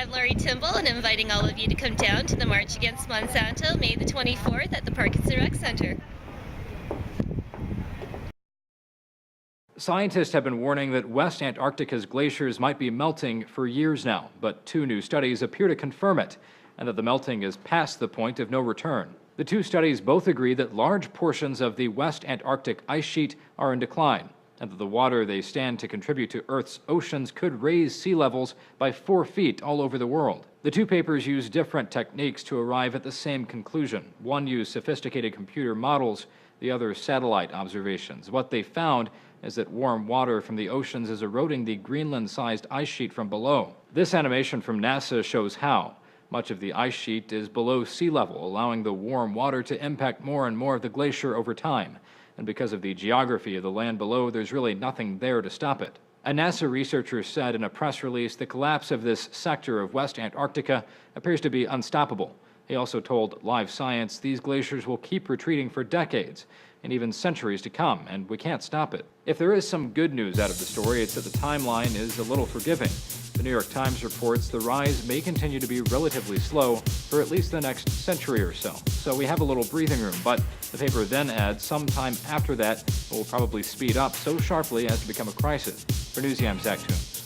I'm Laurie Timble, and inviting all of you to come down to the March Against Monsanto, May the 24th at the Parkinson Rec Center. Scientists have been warning that West Antarctica's glaciers might be melting for years now, but 2 new studies appear to confirm it, and that the melting is past the point of no return. The 2 studies both agree that large portions of the West Antarctic ice sheet are in decline, and that the water they stand to contribute to Earth's oceans could raise sea levels by 4 feet all over the world. The 2 papers use different techniques to arrive at the same conclusion. One used sophisticated computer models, the other satellite observations. What they found is that warm water from the oceans is eroding the Greenland-sized ice sheet from below. This animation from NASA shows how. Much of the ice sheet is below sea level, allowing the warm water to impact more and more of the glacier over time. And because of the geography of the land below, there's really nothing there to stop it. A NASA researcher said in a press release the collapse of this sector of West Antarctica appears to be unstoppable. He also told Live Science these glaciers will keep retreating for decades and even centuries to come, and we can't stop it. If there is some good news out of the story, it's that the timeline is a little forgiving. The New York Times reports the rise may continue to be relatively slow for at least the next century or so. So we have a little breathing room, but the paper then adds sometime after that it will probably speed up so sharply as to become a crisis. For Newsy, I'm Zach Toons.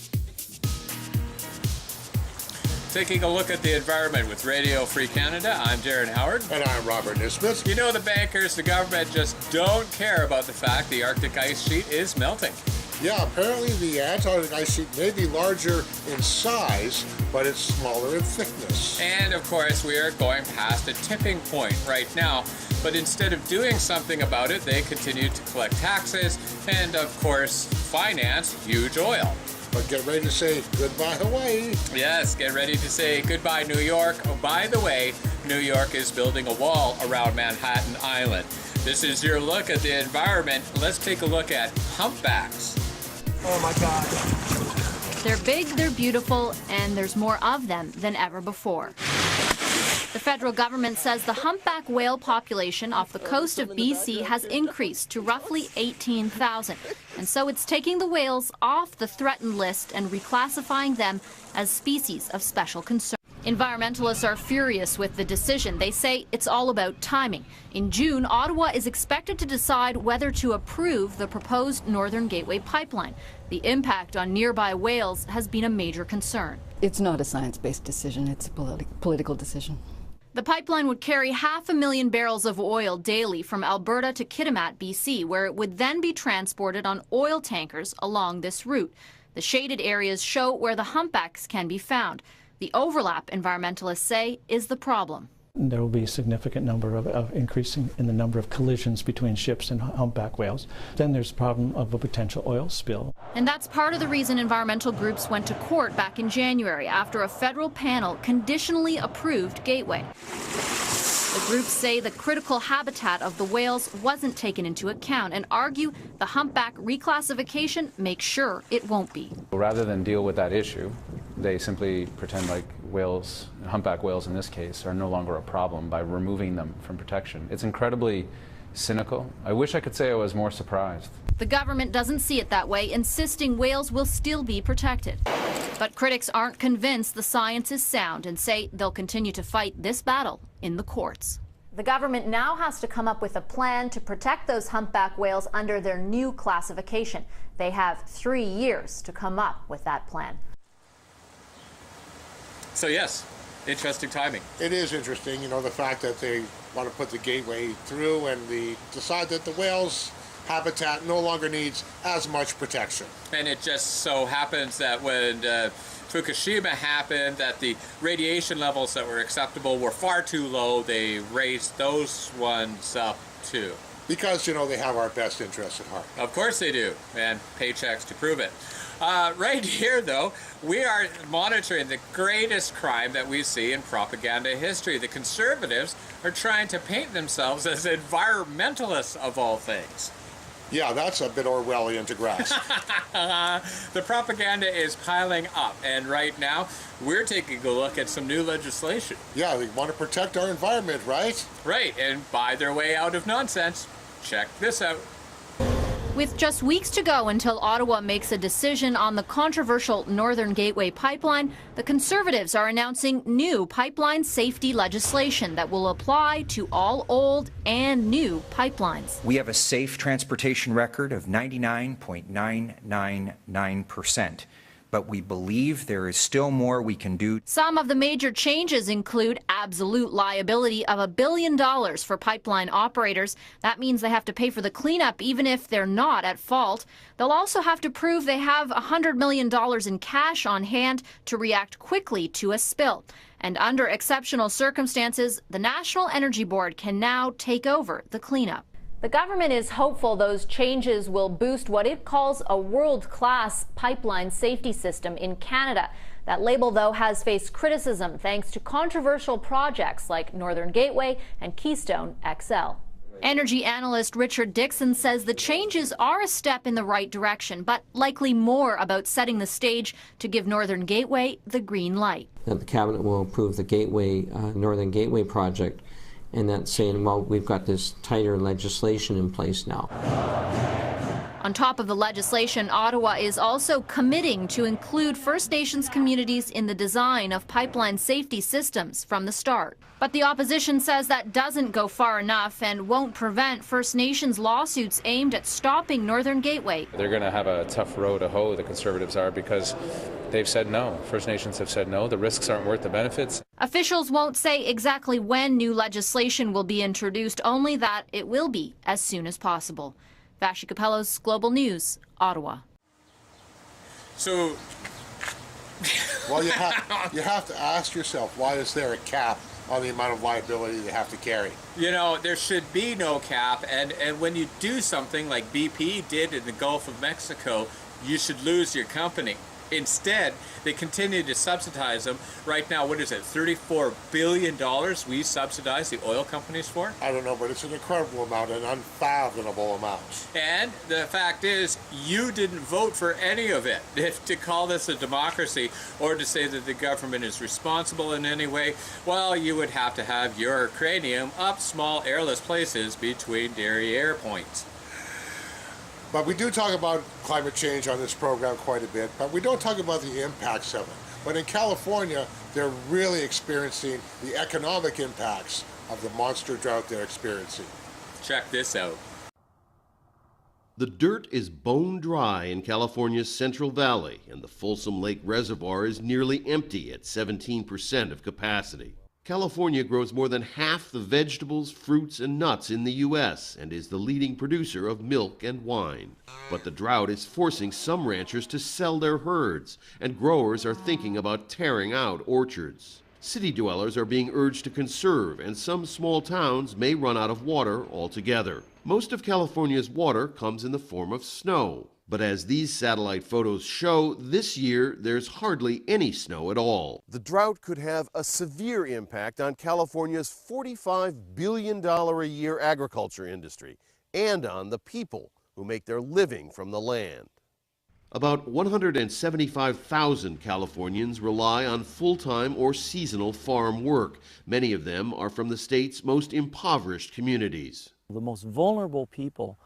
Taking a look at the environment with Radio Free Canada, I'm Darren Howard. And I'm Robert Nisbet. You know, the bankers, the government just don't care about the fact the Arctic ice sheet is melting. Yeah, apparently the Antarctic ice sheet may be larger in size, but it's smaller in thickness. And of course, we are going past a tipping point right now. But instead of doing something about it, they continue to collect taxes and, of course, finance huge oil. But get ready to say goodbye, Hawaii. Yes, get ready to say goodbye, New York. Oh, by the way, New York is building a wall around Manhattan Island. This is your look at the environment. Let's take a look at humpbacks. Oh my God. They're big, they're beautiful, and there's more of them than ever before. The federal government says the humpback whale population off the coast of BC has increased to roughly 18,000. And so it's taking the whales off the threatened list and reclassifying them as species of special concern. Environmentalists are furious with the decision. They say it's all about timing. In June, Ottawa is expected to decide whether to approve the proposed Northern Gateway pipeline. The impact on nearby whales has been a major concern. It's not a science-based decision, it's a political decision. The pipeline would carry 500,000 barrels of oil daily from Alberta to Kitimat, BC, where it would then be transported on oil tankers along this route. The shaded areas show where the humpbacks can be found. The overlap, environmentalists say, is the problem. There will be a significant number of increasing in the number of collisions between ships and humpback whales. Then there's the problem of a potential oil spill. And that's part of the reason environmental groups went to court back in January after a federal panel conditionally approved Gateway. The groups say the critical habitat of the whales wasn't taken into account and argue the humpback reclassification makes sure it won't be. Rather than deal with that issue, they simply pretend like whales, humpback whales in this case, are no longer a problem by removing them from protection. It's incredibly cynical. I wish I could say I was more surprised. The government doesn't see it that way, insisting whales will still be protected. But critics aren't convinced the science is sound and say they'll continue to fight this battle in the courts. The government now has to come up with a plan to protect those humpback whales under their new classification. They have 3 years to come up with that plan. So yes, interesting timing. It is interesting, you know, the fact that they want to put the gateway through and decide that the whales' habitat no longer needs as much protection. And it just so happens that when Fukushima happened, that the radiation levels that were acceptable were far too low. They raised those ones up too. Because, you know, they have our best interests at heart. Of course they do, and paychecks to prove it. Right here, though, we are monitoring the greatest crime that we see in propaganda history. The conservatives are trying to paint themselves as environmentalists of all things. Yeah, that's a bit Orwellian to grasp. The propaganda is piling up, and right now we're taking a look at some new legislation. Yeah, they want to protect our environment, right? Right, and buy their way out of nonsense. Check this out. With just weeks to go until Ottawa makes a decision on the controversial Northern Gateway pipeline, the Conservatives are announcing new pipeline safety legislation that will apply to all old and new pipelines. We have a safe transportation record of 99.999%. But we believe there is still more we can do. Some of the major changes include absolute liability of $1 billion for pipeline operators. That means they have to pay for the cleanup even if they're not at fault. They'll also have to prove they have $100 million in cash on hand to react quickly to a spill. And under exceptional circumstances, the National Energy Board can now take over the cleanup. The government is hopeful those changes will boost what it calls a world-class pipeline safety system in Canada. That label, though, has faced criticism thanks to controversial projects like Northern Gateway and Keystone XL. Energy analyst Richard Dixon says the changes are a step in the right direction, but likely more about setting the stage to give Northern Gateway the green light. The Cabinet will approve the Gateway, Northern Gateway project, and that's saying, well, we've got this tighter legislation in place now. On top of the legislation, Ottawa is also committing to include First Nations communities in the design of pipeline safety systems from the start. But the opposition says that doesn't go far enough and won't prevent First Nations lawsuits aimed at stopping Northern Gateway. They're going to have a tough row to hoe, the Conservatives are, because they've said no. First Nations have said no. The risks aren't worth the benefits. Officials won't say exactly when new legislation will be introduced, only that it will be as soon as possible. Vashi Capello's Global News, Ottawa. So, well, you have to ask yourself, why is there a cap on the amount of liability they have to carry? you know, there should be no cap, and when you do something like BP did in the Gulf of Mexico, you should lose your company. Instead, they continue to subsidize them. Right now, what is it, $34 billion we subsidize the oil companies for? I don't know, but it's an incredible amount, an unfathomable amount. And the fact is, you didn't vote for any of it. If to call this a democracy or to say that the government is responsible in any way, well, you would have to have your cranium up small airless places between derriere points. But we do talk about climate change on this program quite a bit, but we don't talk about the impacts of it. But in California, they're really experiencing the economic impacts of the monster drought they're experiencing. Check this out. The dirt is bone dry in California's Central Valley, and the Folsom Lake Reservoir is nearly empty at 17% of capacity. California grows more than half the vegetables, fruits, and nuts in the U.S. and is the leading producer of milk and wine. But the drought is forcing some ranchers to sell their herds, and growers are thinking about tearing out orchards. City dwellers are being urged to conserve, and some small towns may run out of water altogether. Most of California's water comes in the form of snow. But as these satellite photos show, this year there's hardly any snow at all. The drought could have a severe impact on California's $45 billion a year agriculture industry and on the people who make their living from the land. About 175,000 Californians rely on full-time or seasonal farm work. Many of them are from the state's most impoverished communities. The most vulnerable people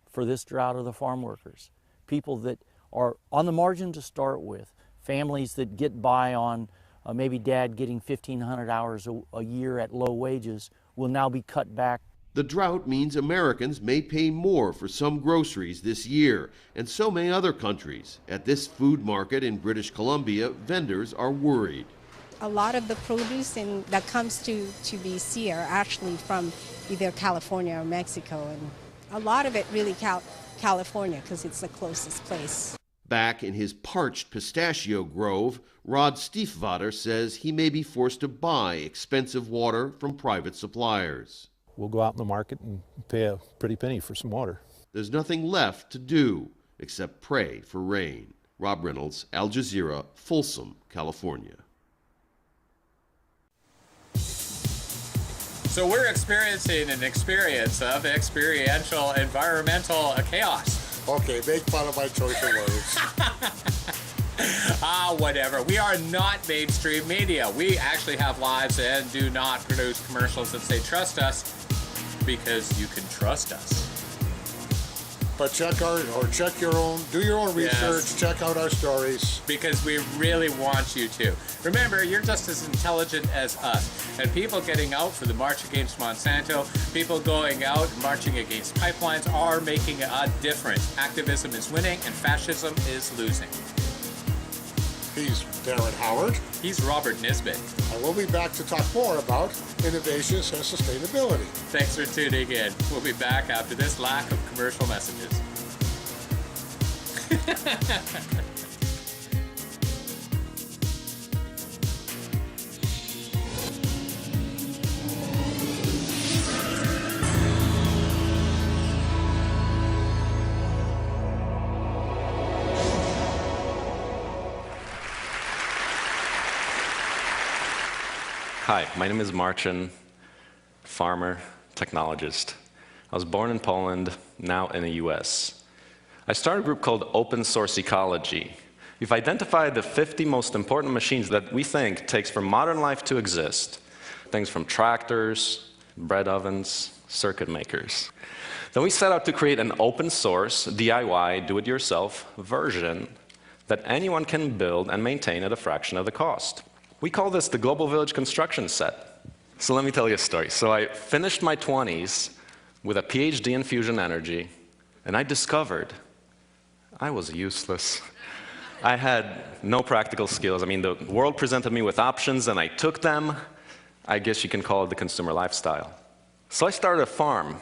for this drought are the farm workers. People that are on the margin to start with, families that get by on maybe dad getting 1,500 hours a year at low wages will now be cut back. The drought means Americans may pay more for some groceries this year, and so may other countries. At this food market in British Columbia, vendors are worried. A lot of the produce that comes to BC are actually from either California or Mexico, and a lot of it really California because it's the closest place. Back in his parched pistachio grove, Rod Stiefvater says he may be forced to buy expensive water from private suppliers. We'll go out in the market and pay a pretty penny for some water. There's nothing left to do except pray for rain. Rob Reynolds, Al Jazeera, Folsom, California. So we're experiencing an experience of experiential environmental chaos. Okay, make fun of my choice of words. Whatever. We are not mainstream media. We actually have lives and do not produce commercials that say trust us, because you can trust us. But do your own research, check out our stories. Because we really want you to. Remember, you're just as intelligent as us. And people getting out for the March Against Monsanto, people going out and marching against pipelines are making a difference. Activism is winning and fascism is losing. He's Darren Howard. He's Robert Nisbet. And we'll be back to talk more about innovations and sustainability. Thanks for tuning in. We'll be back after this lack of commercial messages. Hi, my name is Marcin, farmer, technologist. I was born in Poland, now in the US. I started a group called Open Source Ecology. We've identified the 50 most important machines that we think takes for modern life to exist. Things from tractors, bread ovens, circuit makers. Then we set out to create an open source, DIY, do-it-yourself version that anyone can build and maintain at a fraction of the cost. We call this the Global Village Construction Set. So let me tell you a story. So I finished my 20s with a PhD in fusion energy, and I discovered I was useless. I had no practical skills. I mean, the world presented me with options, and I took them. I guess you can call it the consumer lifestyle. So I started a farm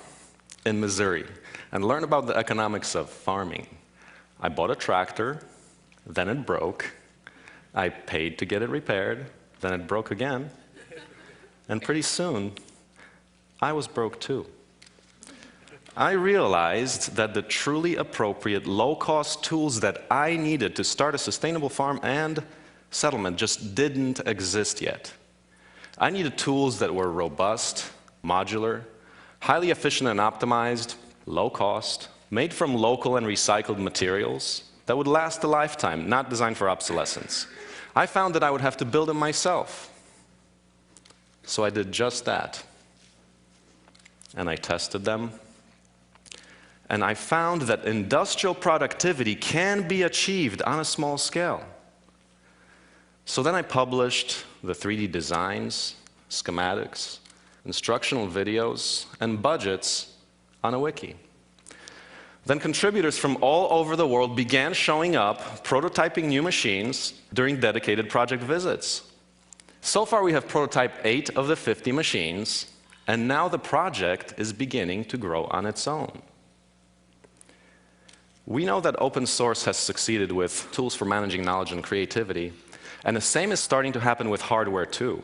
in Missouri and learned about the economics of farming. I bought a tractor, then it broke. I paid to get it repaired, then it broke again, and pretty soon, I was broke too. I realized that the truly appropriate low-cost tools that I needed to start a sustainable farm and settlement just didn't exist yet. I needed tools that were robust, modular, highly efficient and optimized, low cost, made from local and recycled materials that would last a lifetime, not designed for obsolescence. I found that I would have to build them myself. So I did just that. And I tested them. And I found that industrial productivity can be achieved on a small scale. So then I published the 3D designs, schematics, instructional videos, and budgets on a wiki. Then contributors from all over the world began showing up, prototyping new machines during dedicated project visits. So far, we have prototyped 8 of the 50 machines, and now the project is beginning to grow on its own. We know that open source has succeeded with tools for managing knowledge and creativity, and the same is starting to happen with hardware too.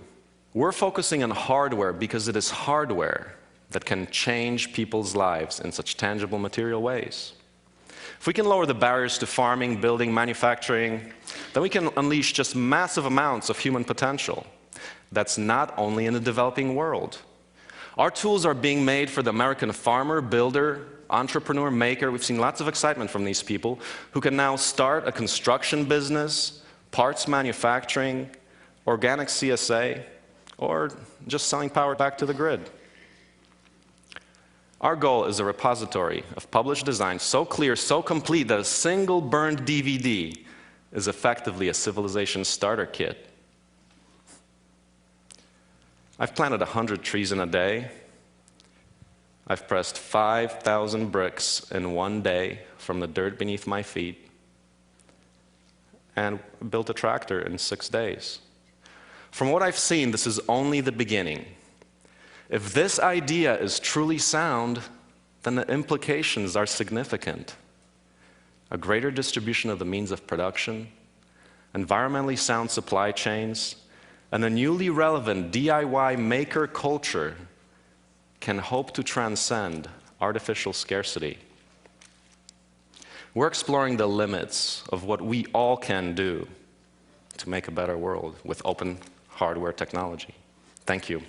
We're focusing on hardware because it is hardware that can change people's lives in such tangible material ways. If we can lower the barriers to farming, building, manufacturing, then we can unleash just massive amounts of human potential. That's not only in the developing world. Our tools are being made for the American farmer, builder, entrepreneur, maker. We've seen lots of excitement from these people who can now start a construction business, parts manufacturing, organic CSA, or just selling power back to the grid. Our goal is a repository of published designs so clear, so complete that a single burned DVD is effectively a civilization starter kit. I've planted 100 trees in a day. I've pressed 5,000 bricks in one day from the dirt beneath my feet, and built a tractor in 6 days. From what I've seen, this is only the beginning. If this idea is truly sound, then the implications are significant. A greater distribution of the means of production, environmentally sound supply chains, and a newly relevant DIY maker culture can hope to transcend artificial scarcity. We're exploring the limits of what we all can do to make a better world with open hardware technology. Thank you.